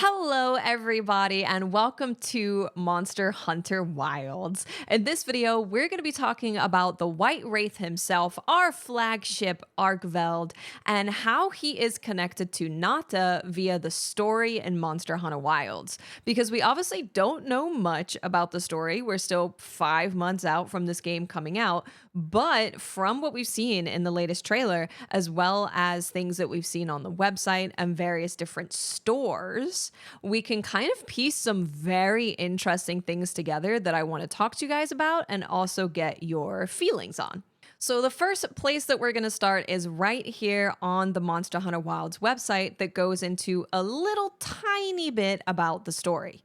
Hello, everybody, and welcome to Monster Hunter Wilds. In this video, we're going to be talking about the White Wraith himself, our flagship Arkveld, and how he is connected to Nata via the story in Monster Hunter Wilds. Because we obviously don't know much about the story. We're still 5 months out from this game coming out, but from what we've seen in the latest trailer, as well as things that we've seen on the website and various different stores, we can kind of piece some very interesting things together that I want to talk to you guys about and also get your feelings on. So the first place that we're going to start is right here on the Monster Hunter Wilds website that goes into a little tiny bit about the story.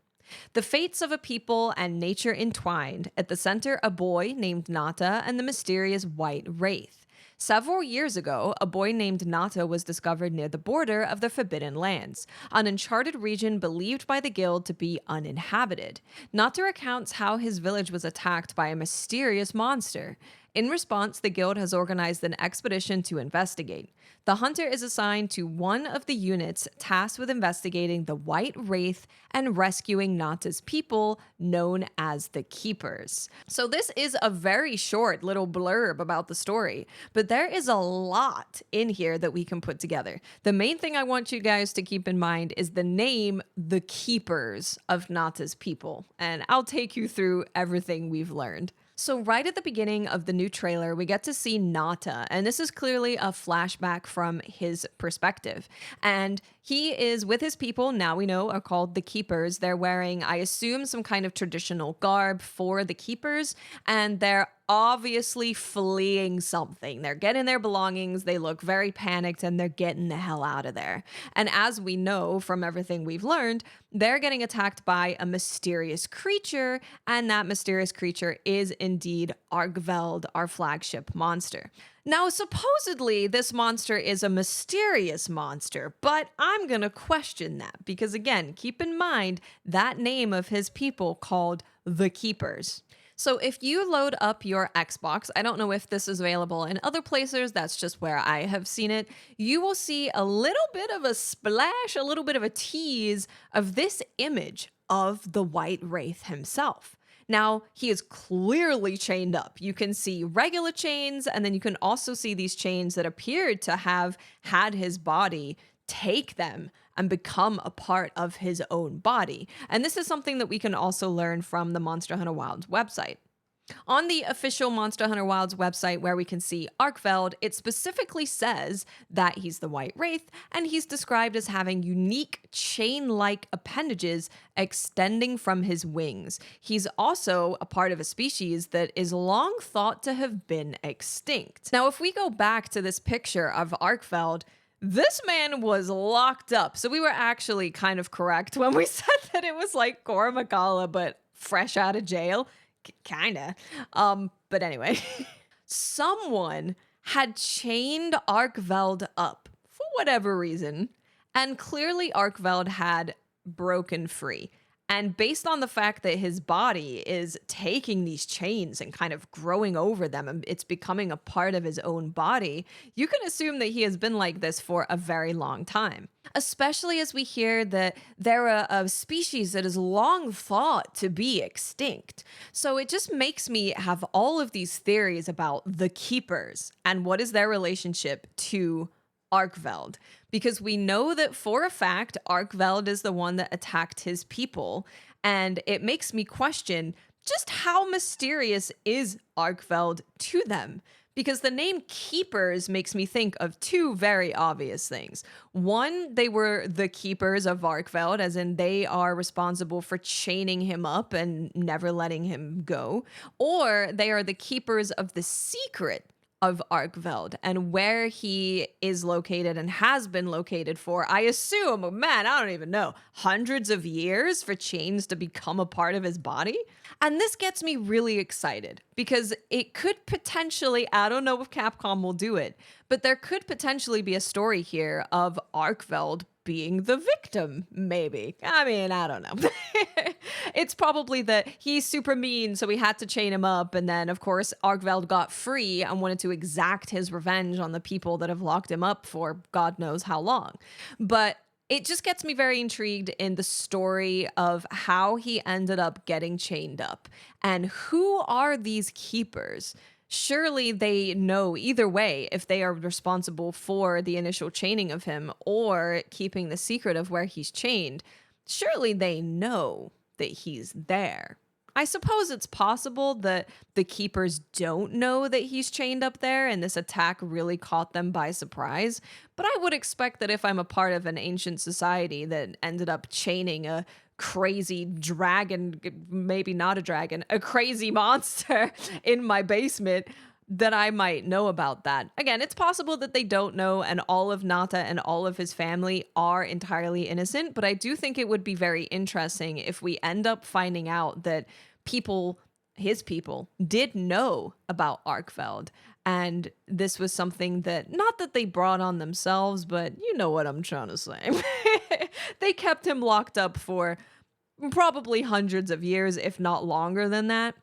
The fates of a people and nature entwined. At the center, a boy named Nata and the mysterious White Wraith. Several years ago, a boy named Nata was discovered near the border of the Forbidden Lands, an uncharted region believed by the guild to be uninhabited. Nata recounts how his village was attacked by a mysterious monster. In response, the guild has organized an expedition to investigate. The hunter is assigned to one of the units tasked with investigating the White Wraith and rescuing Nata's people, known as the Keepers. So this is a very short little blurb about the story, but there is a lot in here that we can put together. The main thing I want you guys to keep in mind is the name, the Keepers of Nata's people, and I'll take you through everything we've learned. So right at the beginning of the new trailer, we get to see Nata, and this is clearly a flashback from his perspective. And he is with his people, now we know are called the Keepers. They're wearing, I assume, some kind of traditional garb for the Keepers, and they're obviously fleeing something. They're getting their belongings, they look very panicked, and they're getting the hell out of there. And as we know from everything we've learned, they're getting attacked by a mysterious creature, and that mysterious creature is indeed Arkveld, our flagship monster. Now, supposedly, this monster is a mysterious monster, but I'm gonna question that because, again, keep in mind that name of his people called the Keepers. So if you load up your Xbox, I don't know if this is available in other places, that's just where I have seen it, you will see a little bit of a splash, a little bit of a tease of this image of the White Wraith himself. Now, he is clearly chained up. You can see regular chains, and then you can also see these chains that appeared to have had his body take them and become a part of his own body. And this is something that we can also learn from the Monster Hunter Wilds website. On the official Monster Hunter Wilds website where we can see Arkveld, it specifically says that he's the White Wraith, and he's described as having unique chain-like appendages extending from his wings. He's also a part of a species that is long thought to have been extinct. Now, if we go back to this picture of Arkveld, this man was locked up. So we were actually kind of correct when we said that it was like Cora Magala, but fresh out of jail. Kinda. But anyway, someone had chained Arkveld up for whatever reason, and clearly Arkveld had broken free. And based on the fact that his body is taking these chains and kind of growing over them, and it's becoming a part of his own body, you can assume that he has been like this for a very long time. Especially as we hear that they're a species that is long thought to be extinct. So it just makes me have all of these theories about the Keepers and what is their relationship to Arkveld, because we know that for a fact Arkveld is the one that attacked his people, and it makes me question just how mysterious is Arkveld to them, because the name Keepers makes me think of two very obvious things. One, they were the keepers of Arkveld, as in they are responsible for chaining him up and never letting him go, or they are the keepers of the secret of Arkveld and where he is located and has been located for, I assume, man, I don't even know, hundreds of years for chains to become a part of his body. And this gets me really excited because it could potentially, I don't know if Capcom will do it, but there could potentially be a story here of Arkveld being the victim, maybe. I mean, I don't know. It's probably that he's super mean, so we had to chain him up. And then, of course, Arkveld got free and wanted to exact his revenge on the people that have locked him up for God knows how long. But It just gets me very intrigued in the story of how he ended up getting chained up. And who are these keepers? Surely they know either way if they are responsible for the initial chaining of him or keeping the secret of where he's chained. Surely they know that he's there. I suppose it's possible that the keepers don't know that he's chained up there and this attack really caught them by surprise. But I would expect that if I'm a part of an ancient society that ended up chaining a crazy dragon, maybe not a dragon, a crazy monster in my basement, that I might know about that. Again, it's possible that they don't know and all of Nata and all of his family are entirely innocent, but I do think it would be very interesting if we end up finding out that people, his people, did know about Arkveld. And this was something that, not that they brought on themselves, but you know what I'm trying to say. They kept him locked up for probably hundreds of years, if not longer than that.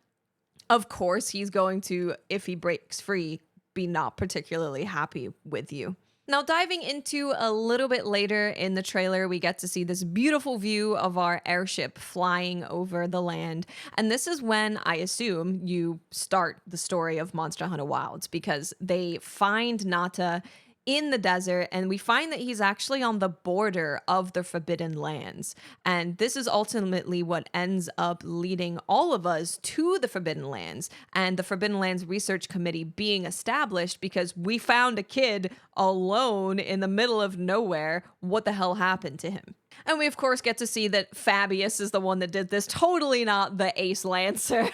Of course, he's going to, if he breaks free, be not particularly happy with you. Now, diving into a little bit later in the trailer, we get to see this beautiful view of our airship flying over the land. And this is when I assume you start the story of Monster Hunter Wilds, because they find Nata in the desert, and we find that he's actually on the border of the Forbidden Lands. And this is ultimately what ends up leading all of us to the Forbidden Lands and the Forbidden Lands Research Committee being established because we found a kid alone in the middle of nowhere. What the hell happened to him? And we, of course, get to see that Fabius is the one that did this, totally not the Ace Lancer.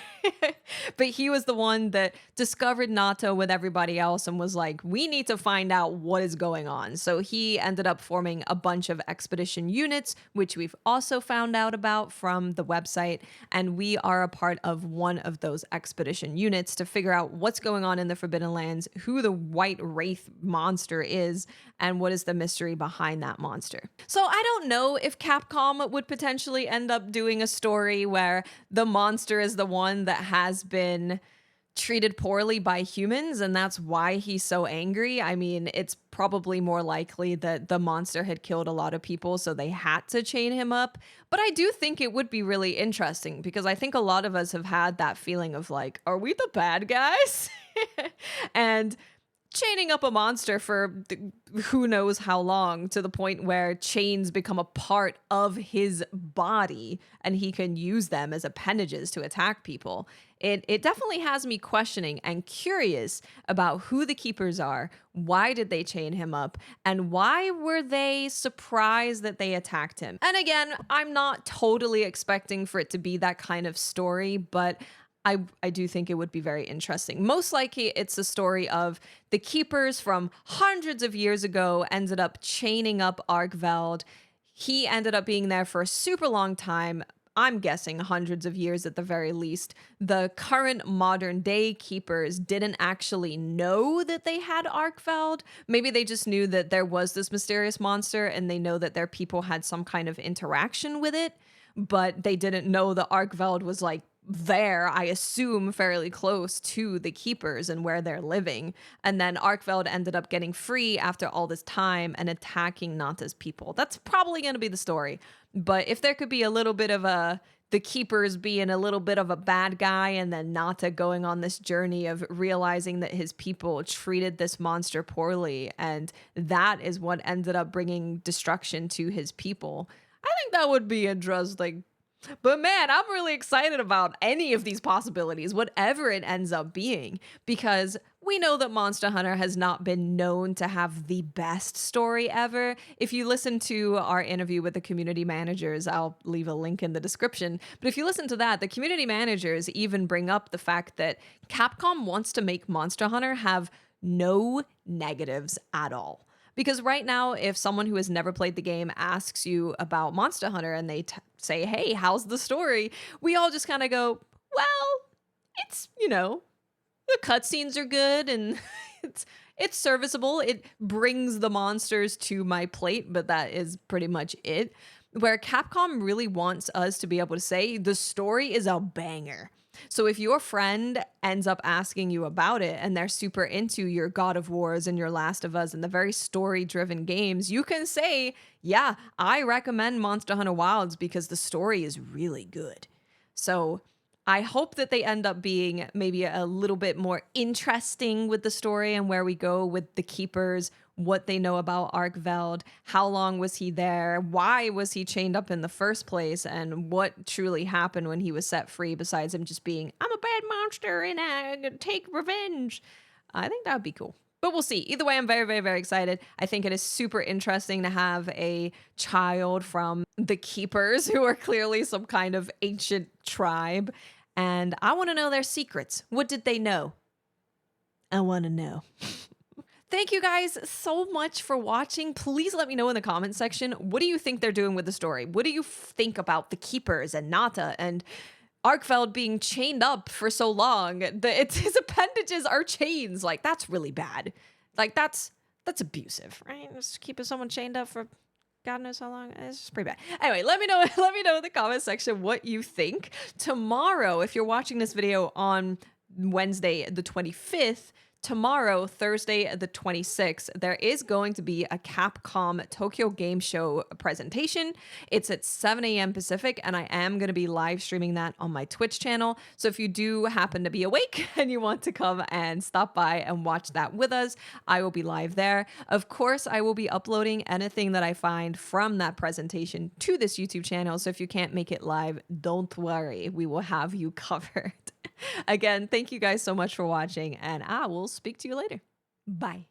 But he was the one that discovered Nato with everybody else and was like, we need to find out what is going on. So he ended up forming a bunch of expedition units, which we've also found out about from the website. And we are a part of one of those expedition units to figure out what's going on in the Forbidden Lands, who the White Wraith monster is, and what is the mystery behind that monster. So I don't know if Capcom would potentially end up doing a story where the monster is the one that has been treated poorly by humans and that's why he's so angry. I mean, it's probably more likely that the monster had killed a lot of people, so they had to chain him up. But I do think it would be really interesting because I think a lot of us have had that feeling of like, are we the bad guys? And chaining up a monster for who knows how long, to the point where chains become a part of his body and he can use them as appendages to attack people. It definitely has me questioning and curious about who the keepers are, why did they chain him up, and why were they surprised that they attacked him. And again, I'm not totally expecting for it to be that kind of story, but I do think it would be very interesting. Most likely it's a story of the keepers from hundreds of years ago ended up chaining up Arkveld. He ended up being there for a super long time. I'm guessing hundreds of years at the very least. The current modern day keepers didn't actually know that they had Arkveld. Maybe they just knew that there was this mysterious monster and they know that their people had some kind of interaction with it, but they didn't know the Arkveld was like there, I assume, fairly close to the keepers and where they're living. And then Arkveld ended up getting free after all this time and attacking Nata's people. That's probably going to be the story. But if there could be a little bit of the keepers being a little bit of a bad guy and then Nata going on this journey of realizing that his people treated this monster poorly and that is what ended up bringing destruction to his people, I think that would be interesting. But man, I'm really excited about any of these possibilities, whatever it ends up being, because we know that Monster Hunter has not been known to have the best story ever. If you listen to our interview with the community managers, I'll leave a link in the description. But if you listen to that, the community managers even bring up the fact that Capcom wants to make Monster Hunter have no negatives at all. Because right now, if someone who has never played the game asks you about Monster Hunter and they say, hey, how's the story? We all just kind of go, well, it's, the cutscenes are good and it's serviceable. It brings the monsters to my plate, but that is pretty much it. Where Capcom really wants us to be able to say the story is a banger. So if your friend ends up asking you about it and they're super into your God of Wars and your Last of Us and the very story driven games, you can say, yeah, I recommend Monster Hunter Wilds because the story is really good. So I hope that they end up being maybe a little bit more interesting with the story and where we go with the keepers, what they know about Arkveld, how long was he there, why was he chained up in the first place, and what truly happened when he was set free besides him just being, I'm a bad monster and I take revenge. I think that would be cool. But we'll see. Either way, I'm very, very, very excited. I think it is super interesting to have a child from the Keepers, who are clearly some kind of ancient tribe. And I want to know their secrets. What did they know? I want to know. Thank you guys so much for watching. Please let me know in the comment section, what do you think they're doing with the story? What do you think about the Keepers and Nata and Arkveld being chained up for so long? His appendages are chains. Like, that's really bad. Like, that's abusive, right? Just keeping someone chained up for God knows how long. It's just pretty bad. Anyway, let me know in the comment section what you think. Tomorrow, if you're watching this video on Wednesday the 25th, tomorrow, Thursday the 26th, there is going to be a Capcom Tokyo Game Show presentation. It's at 7 a.m. Pacific, and I am going to be live streaming that on my Twitch channel. So if you do happen to be awake and you want to come and stop by and watch that with us, I will be live there. Of course, I will be uploading anything that I find from that presentation to this YouTube channel. So if you can't make it live, don't worry. We will have you covered. Again, thank you guys so much for watching, and I will speak to you later. Bye.